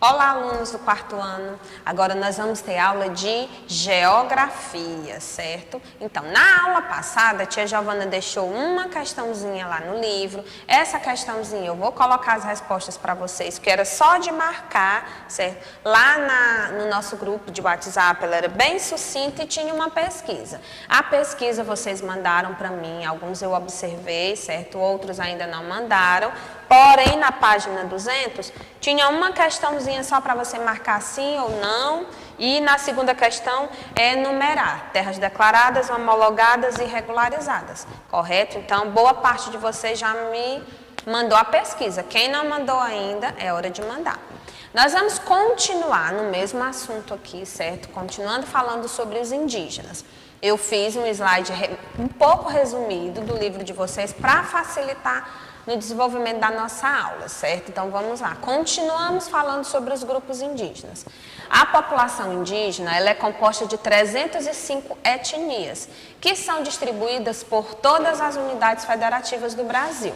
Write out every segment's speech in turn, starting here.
Olá, alunos do quarto ano. Agora nós vamos ter aula de geografia, certo? Então, na aula passada, a tia Giovana deixou uma questãozinha lá no livro. Essa questãozinha eu vou colocar as respostas para vocês, que era só de marcar, certo? Lá no nosso grupo de WhatsApp, ela era bem sucinta e tinha uma pesquisa. A pesquisa vocês mandaram para mim, alguns eu observei, certo? Outros ainda não mandaram. Porém, na página 200, tinha uma questãozinha só para você marcar sim ou não. E na segunda questão é numerar terras declaradas, homologadas e regularizadas. Correto? Então, boa parte de vocês já me mandou a pesquisa. Quem não mandou ainda, é hora de mandar. Nós vamos continuar no mesmo assunto aqui, certo? Continuando falando sobre os indígenas. Eu fiz um slide um pouco resumido do livro de vocês para facilitar no desenvolvimento da nossa aula, certo? Então, vamos lá. Continuamos falando sobre os grupos indígenas. A população indígena, ela é composta de 305 etnias, que são distribuídas por todas as unidades federativas do Brasil.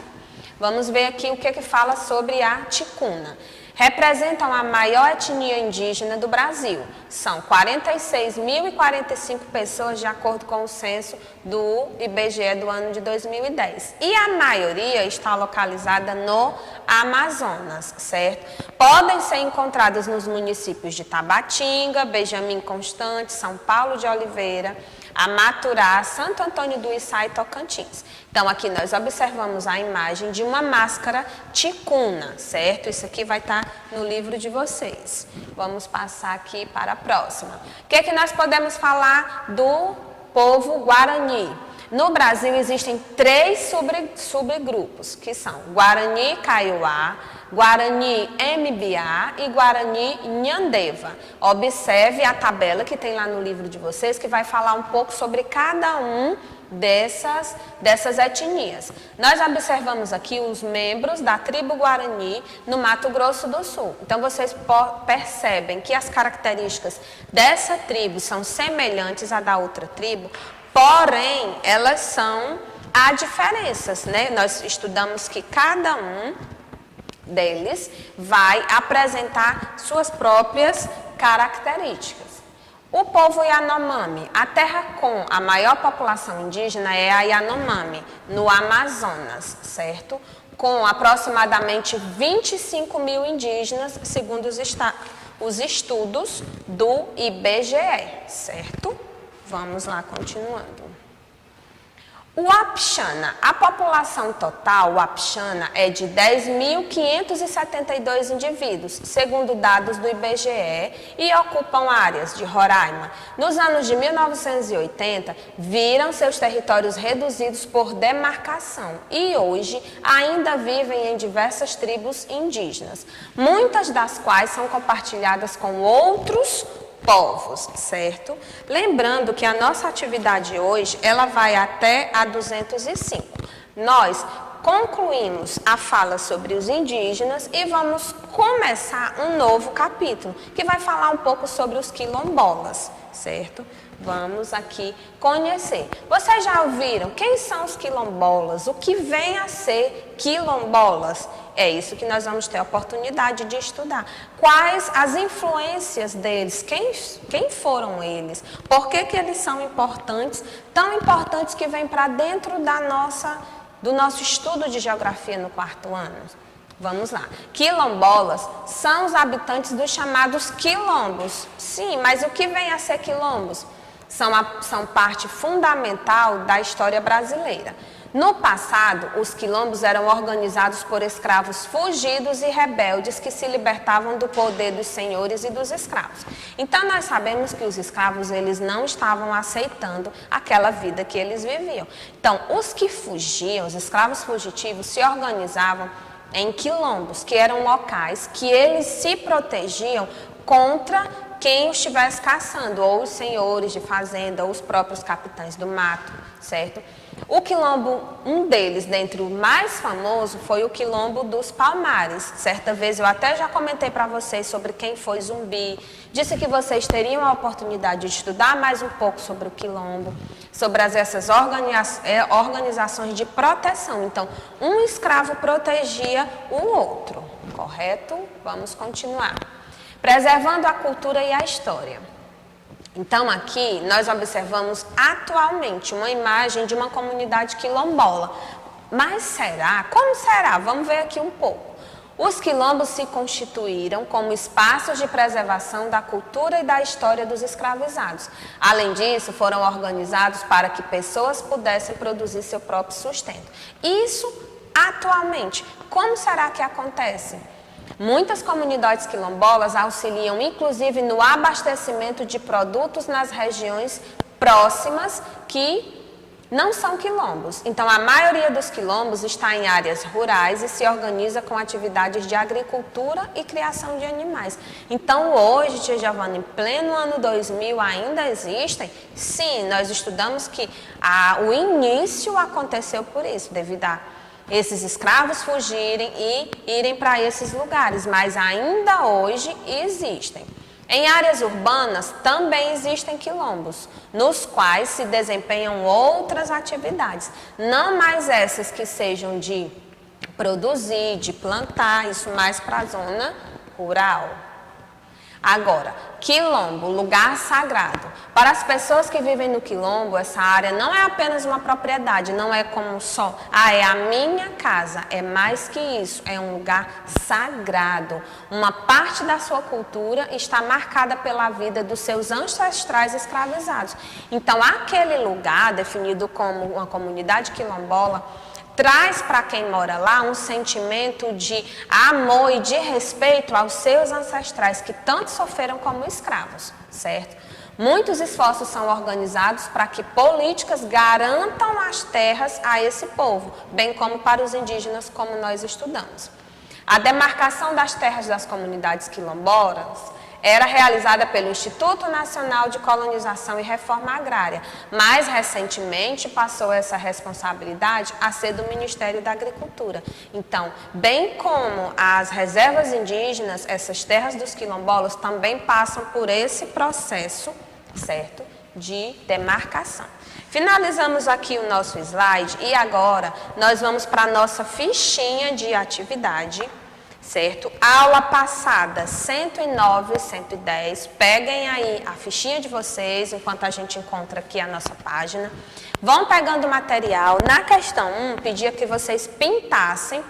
Vamos ver aqui o que fala sobre a ticuna. Representam a maior etnia indígena do Brasil. São 46.045 pessoas, de acordo com o censo do IBGE do ano de 2010. E a maioria está localizada no Amazonas, certo? Podem ser encontradas nos municípios de Tabatinga, Benjamin Constant, São Paulo de Oliveira, Amaturá, Santo Antônio do Içá e Tocantins. Então, aqui nós observamos a imagem de uma máscara ticuna, certo? Isso aqui vai estar no livro de vocês. Vamos passar aqui para a próxima. O que é que nós podemos falar do povo Guarani? No Brasil existem 3 subgrupos, que são Guarani Kaiowá, Guarani Mbiá e Guarani Nhãndeva. Observe a tabela que tem lá no livro de vocês, que vai falar um pouco sobre cada um dessas etnias. Nós observamos aqui os membros da tribo Guarani no Mato Grosso do Sul. Então, vocês percebem que as características dessa tribo são semelhantes à da outra tribo, porém, há diferenças, né? Nós estudamos que cada um deles vai apresentar suas próprias características. O povo Yanomami, a terra com a maior população indígena é a Yanomami, no Amazonas, certo? Com aproximadamente 25 mil indígenas, segundo os estudos do IBGE, certo? Vamos lá, continuando. O Apixana, a população total, o Apixana, é de 10.572 indivíduos, segundo dados do IBGE, e ocupam áreas de Roraima. Nos anos de 1980, viram seus territórios reduzidos por demarcação e hoje ainda vivem em diversas tribos indígenas, muitas das quais são compartilhadas com outros povos, certo? Lembrando que a nossa atividade hoje, ela vai até a 205. Nós concluímos a fala sobre os indígenas e vamos começar um novo capítulo, que vai falar um pouco sobre os quilombolas, certo? Vamos aqui conhecer. Vocês já ouviram quem são os quilombolas? O que vem a ser quilombolas? É isso que nós vamos ter a oportunidade de estudar. Quais as influências deles? Quem foram eles? Por que eles são importantes? Tão importantes que vêm para dentro do nosso estudo de geografia no quarto ano. Vamos lá. Quilombolas são os habitantes dos chamados quilombos. Sim, mas o que vem a ser quilombos? São parte fundamental da história brasileira. No passado, os quilombos eram organizados por escravos fugidos e rebeldes que se libertavam do poder dos senhores e dos escravos. Então, nós sabemos que os escravos, eles não estavam aceitando aquela vida que eles viviam. Então, os que fugiam, os escravos fugitivos, se organizavam em quilombos, que eram locais que eles se protegiam contra quem os estivesse caçando, ou os senhores de fazenda, ou os próprios capitães do mato, certo? O quilombo, um deles, dentre o mais famoso, foi o quilombo dos Palmares. Certa vez eu até já comentei para vocês sobre quem foi Zumbi, disse que vocês teriam a oportunidade de estudar mais um pouco sobre o quilombo, sobre essas organizações de proteção. Então, um escravo protegia o outro, correto? Vamos continuar. Preservando a cultura e a história. Então aqui nós observamos atualmente uma imagem de uma comunidade quilombola. Mas será? Como será? Vamos ver aqui um pouco. Os quilombos se constituíram como espaços de preservação da cultura e da história dos escravizados. Além disso, foram organizados para que pessoas pudessem produzir seu próprio sustento. Isso atualmente. Como será que acontece? Muitas comunidades quilombolas auxiliam inclusive no abastecimento de produtos nas regiões próximas que não são quilombos. Então, a maioria dos quilombos está em áreas rurais e se organiza com atividades de agricultura e criação de animais. Então, hoje, tia Giovana, em pleno ano 2000, ainda existem? Sim, nós estudamos que o início aconteceu por isso, devido a esses escravos fugirem e irem para esses lugares, mas ainda hoje existem. Em áreas urbanas também existem quilombos, nos quais se desempenham outras atividades, não mais essas que sejam de produzir, de plantar, isso mais para a zona rural. Agora, quilombo, lugar sagrado. Para as pessoas que vivem no quilombo, essa área não é apenas uma propriedade, não é como só, é a minha casa, é mais que isso, é um lugar sagrado. Uma parte da sua cultura está marcada pela vida dos seus ancestrais escravizados. Então, aquele lugar, definido como uma comunidade quilombola, traz para quem mora lá um sentimento de amor e de respeito aos seus ancestrais que tanto sofreram como escravos, certo? Muitos esforços são organizados para que políticas garantam as terras a esse povo, bem como para os indígenas, como nós estudamos. A demarcação das terras das comunidades quilombolas era realizada pelo Instituto Nacional de Colonização e Reforma Agrária. Mais recentemente, passou essa responsabilidade a ser do Ministério da Agricultura. Então, bem como as reservas indígenas, essas terras dos quilombolas também passam por esse processo, certo, de demarcação. Finalizamos aqui o nosso slide e agora nós vamos para a nossa fichinha de atividade. Certo? Aula passada, 109 e 110. Peguem aí a fichinha de vocês, enquanto a gente encontra aqui a nossa página. Vão pegando o material. Na questão 1, pedia que vocês pintassem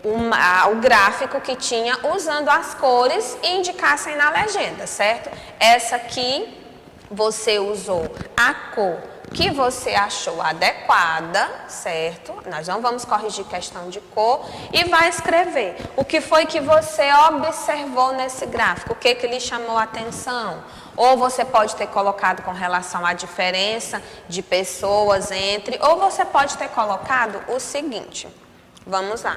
o gráfico que tinha usando as cores e indicassem na legenda, certo? Essa aqui, você usou a cor que você achou adequada, certo? Nós não vamos corrigir questão de cor e vai escrever o que foi que você observou nesse gráfico, o que lhe chamou a atenção. Ou você pode ter colocado com relação à diferença de pessoas entre, ou você pode ter colocado o seguinte, vamos lá.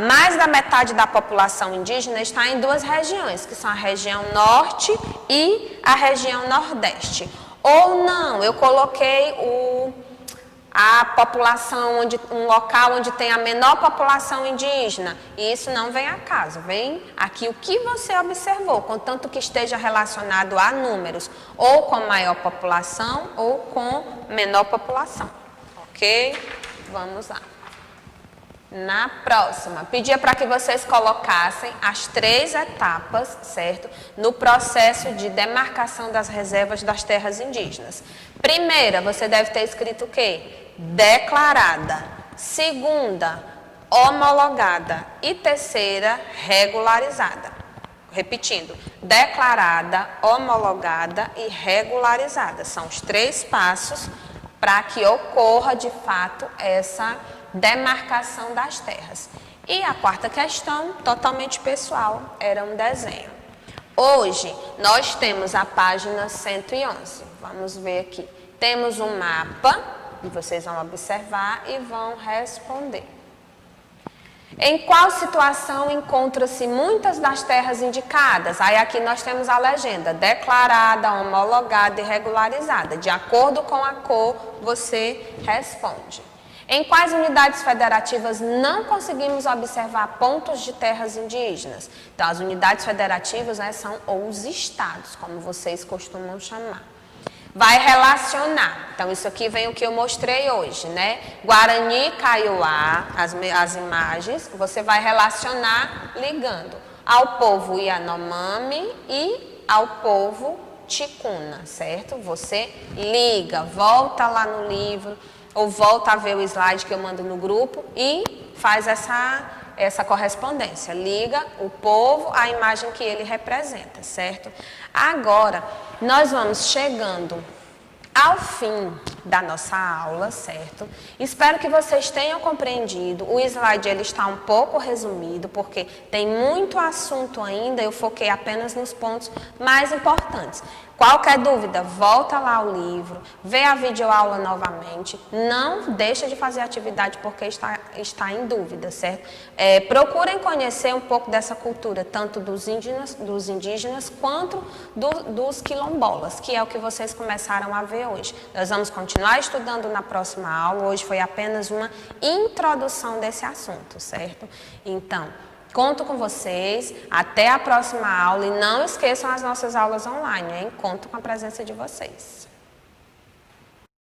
Mais da metade da população indígena está em duas regiões, que são a região norte e a região nordeste. Ou não, eu coloquei a população, um local onde tem a menor população indígena. E isso não vem a caso, vem aqui o que você observou, contanto que esteja relacionado a números, ou com maior população ou com menor população. Ok? Vamos lá. Na próxima, pedia para que vocês colocassem as 3 etapas, certo? No processo de demarcação das reservas das terras indígenas. Primeira, você deve ter escrito o quê? Declarada. Segunda, homologada. E terceira, regularizada. Repetindo, declarada, homologada e regularizada. São os 3 passos para que ocorra de fato essa demarcação das terras. E a quarta questão, totalmente pessoal, era um desenho. Hoje, nós temos a página 111. Vamos ver aqui. Temos um mapa, e vocês vão observar e vão responder. Em qual situação encontram-se muitas das terras indicadas? Aí aqui nós temos a legenda, declarada, homologada e regularizada. De acordo com a cor, você responde. Em quais unidades federativas não conseguimos observar pontos de terras indígenas? Então, as unidades federativas, né, são os estados, como vocês costumam chamar. Vai relacionar. Então, isso aqui vem o que eu mostrei hoje, né? Guarani, Kaiowá, as imagens, você vai relacionar ligando. ao povo Yanomami e ao povo Ticuna, certo? Você liga, volta lá no livro, ou volta a ver o slide que eu mando no grupo e faz essa correspondência. Liga o povo à imagem que ele representa, certo? Agora, nós vamos chegando ao fim da nossa aula, certo? Espero que vocês tenham compreendido. O slide ele está um pouco resumido, porque tem muito assunto ainda, eu foquei apenas nos pontos mais importantes. Qualquer dúvida, volta lá ao livro, vê a videoaula novamente, não deixa de fazer atividade porque está em dúvida, certo? Procurem conhecer um pouco dessa cultura, tanto dos indígenas quanto dos quilombolas, que é o que vocês começaram a ver hoje. Nós vamos continuar estudando na próxima aula, hoje foi apenas uma introdução desse assunto, certo? Então, conto com vocês, até a próxima aula e não esqueçam as nossas aulas online, hein? Conto com a presença de vocês.